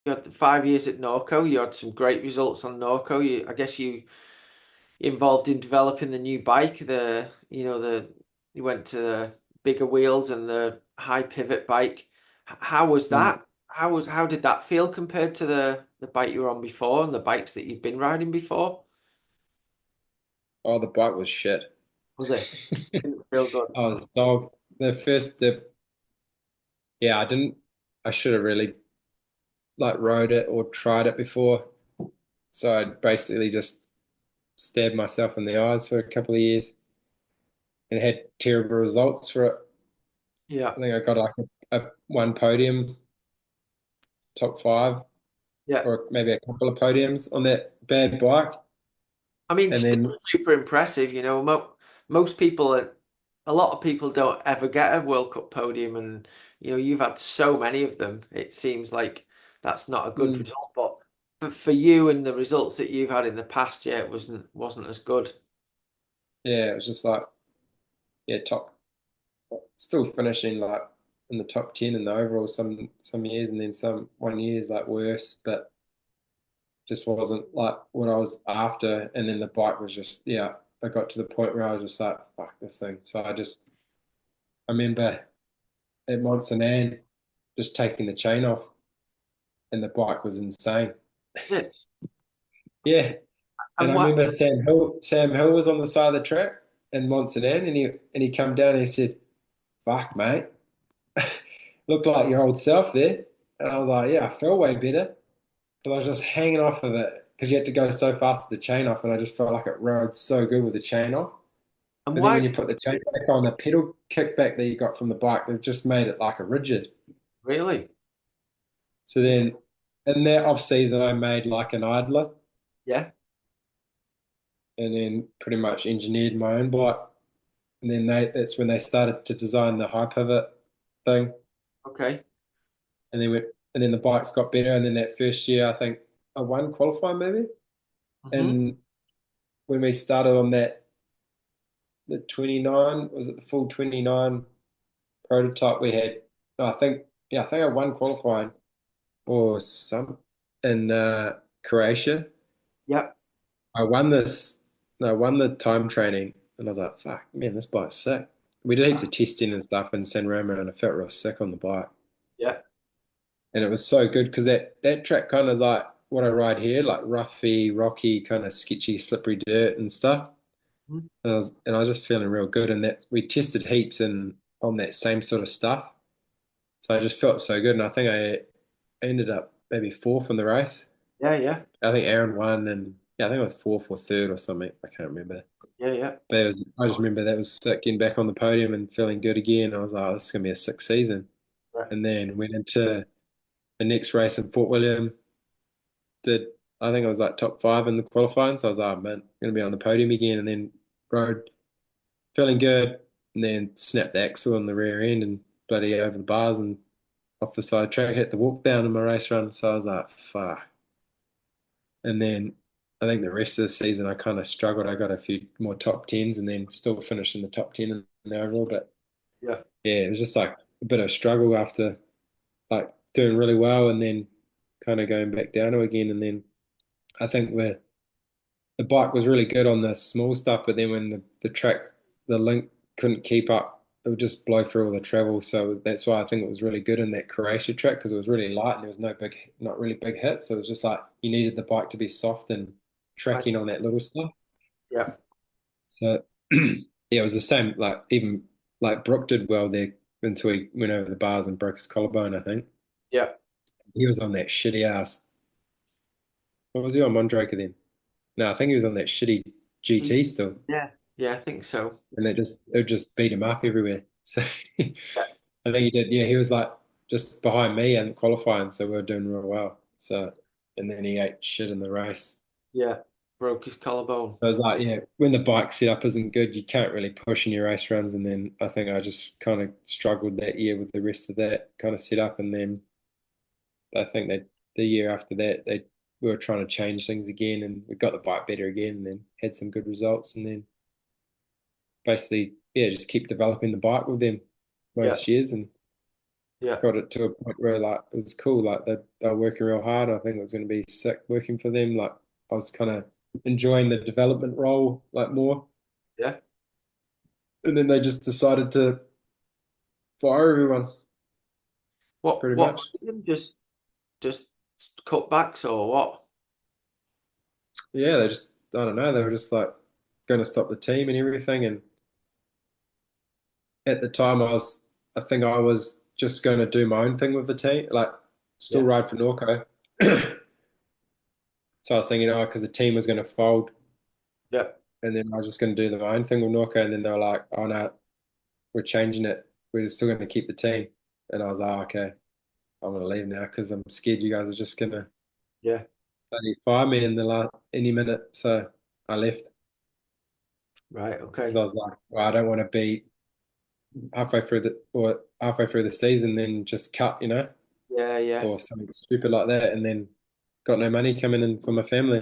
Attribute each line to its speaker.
Speaker 1: you had the 5 years at Norco. You had some great results on Norco. I guess you involved in developing the new bike. You went to the bigger wheels and the high pivot bike. How was
Speaker 2: Mm.
Speaker 1: that? How did that feel compared to the bike you were on before and the bikes that you've been riding before?
Speaker 2: Oh, the bike was shit.
Speaker 1: Was it? Didn't feel good.
Speaker 2: I was dog. Yeah, I didn't, I should have really like rode it or tried it before. So I basically just stabbed myself in the eyes for a couple of years and had terrible results for it.
Speaker 1: Yeah,
Speaker 2: I think I got like a one podium, top five,
Speaker 1: yeah.
Speaker 2: or maybe a couple of podiums on that bad bike.
Speaker 1: I mean,
Speaker 2: And
Speaker 1: still
Speaker 2: then,
Speaker 1: super impressive. Most people, a lot of people don't ever get a World Cup podium, and you've had so many of them. It seems like that's not a good
Speaker 2: mm,
Speaker 1: result, but for you and the results that you've had in the past, yeah, it wasn't as good.
Speaker 2: yeah, it was just like, yeah, still finishing like in the top 10 in the overall some years, and then some one year is like worse, but just wasn't like what I was after. And then the bike was just, yeah, I got to the point where I was just like, fuck this thing. So I remember at Montsanan just taking the chain off, and the bike was insane.
Speaker 1: Yeah.
Speaker 2: Yeah. And
Speaker 1: And
Speaker 2: I
Speaker 1: what?
Speaker 2: remember Sam Hill was on the side of the track in Montsanan, and he come down and he said, fuck, mate. Looked like your old self there. And I was like, yeah, I felt way better. But I was just hanging off of it because you had to go so fast with the chain off, and I just felt like it rode so good with the chain off.
Speaker 1: And
Speaker 2: But then
Speaker 1: why?
Speaker 2: when you put the chain back on, the pedal kickback that you got from the bike, they've just made it like a rigid.
Speaker 1: Really?
Speaker 2: So then in that off season, I made like an idler,
Speaker 1: Yeah.
Speaker 2: and then pretty much engineered my own bike. And then that's when they started to design the high pivot thing.
Speaker 1: Okay.
Speaker 2: And then the bikes got better. And then that first year, I think I won qualifying maybe.
Speaker 1: Hmm.
Speaker 2: And when we started on the 29, was it the full 29 prototype we had? No, I think I won qualifying or some in Croatia.
Speaker 1: Yeah.
Speaker 2: I won this, no, I won the time training, and I was like, fuck, man, this bike's sick. We did heaps of testing and stuff in San Remo, and I felt real sick on the bike.
Speaker 1: Yeah.
Speaker 2: And it was so good because that track kind of is like what I ride here, like roughy, rocky, kind of sketchy, slippery dirt and stuff.
Speaker 1: Mhm.
Speaker 2: And I was just feeling real good. And that we tested heaps and on that same sort of stuff. So I just felt so good. And I think I ended up maybe fourth in the race.
Speaker 1: Yeah. Yeah.
Speaker 2: I think Aaron won, and yeah, I think I was fourth or third or something. I can't remember.
Speaker 1: Yeah. Yeah.
Speaker 2: But I just remember that was sick, getting back on the podium and feeling good again. I was like, oh, this is gonna be a sick season.
Speaker 1: Right.
Speaker 2: And then went into the next race in Fort William. Did I think I was like top five in the qualifying, so I was like, oh, man, I'm gonna be on the podium again. And then rode feeling good, and then snapped the axle on the rear end and bloody over the bars and off the side track, hit the walk down in my race run. So I was like, fuck. And then I think the rest of the season I kind of struggled. I got a few more top tens and then still finished in the top 10 in the overall. But
Speaker 1: Yeah.
Speaker 2: yeah, it was just like a bit of struggle after like doing really well and then kind of going back down to again. And then I think the bike was really good on the small stuff, but then when the track, the link couldn't keep up, it would just blow through all the travel. So that's why I think it was really good in that Croatia track because it was really light and there was not really big hits. So it was just like you needed the bike to be soft and
Speaker 1: Right.
Speaker 2: tracking on that little stuff.
Speaker 1: Yeah.
Speaker 2: So yeah, it was the same. Like even like Brooke did well there until he went over the bars and broke his collarbone. I think
Speaker 1: Yeah.
Speaker 2: he was on that shitty ass. What was he on Mondraker then? No, I think he was on that shitty GT still.
Speaker 1: Yeah. Yeah. I think so.
Speaker 2: And it just beat him up everywhere. So
Speaker 1: Yeah.
Speaker 2: I think he did. Yeah, he was like just behind me and qualifying, so we were doing real well. So and then he ate shit in the race.
Speaker 1: Yeah. Broke his collarbone.
Speaker 2: I was like, yeah, when the bike setup isn't good, you can't really push in your race runs. And then I think I just kind of struggled that year with the rest of that kind of setup. And then I think that the year after that, they we were trying to change things again, and we got the bike better again, and then had some good results. And then basically, yeah, just keep developing the bike with them
Speaker 1: Yeah.
Speaker 2: most years. And
Speaker 1: Yeah.
Speaker 2: got it to a point where like it was cool. Like they were working real hard. I think it was going to be sick working for them. Like I was kind of enjoying the development role like more.
Speaker 1: Yeah.
Speaker 2: And then they just decided to fire everyone pretty
Speaker 1: What
Speaker 2: much.
Speaker 1: made them just cutbacks or what?
Speaker 2: Yeah, they just I don't know. They were just like going to stop the team and everything. And at the time, I think I was just going to do my own thing with the team, like still
Speaker 1: Yeah.
Speaker 2: ride for Norco. So I was thinking, oh, because the team was going to fold,
Speaker 1: Yeah.
Speaker 2: and then I was just going to do my own thing with Norco, and then they were like, oh no, we're changing it. We're still going to keep the team. And I was like, oh, okay, I'm going to leave now because I'm scared you guys are just going to
Speaker 1: Yeah.
Speaker 2: fire me in the last any minute. So I left
Speaker 1: Right.
Speaker 2: because
Speaker 1: Okay.
Speaker 2: I was like, well, I don't want to be halfway through the season, then just cut,
Speaker 1: Yeah. Yeah.
Speaker 2: or something stupid like that, and then got no money coming in for my family.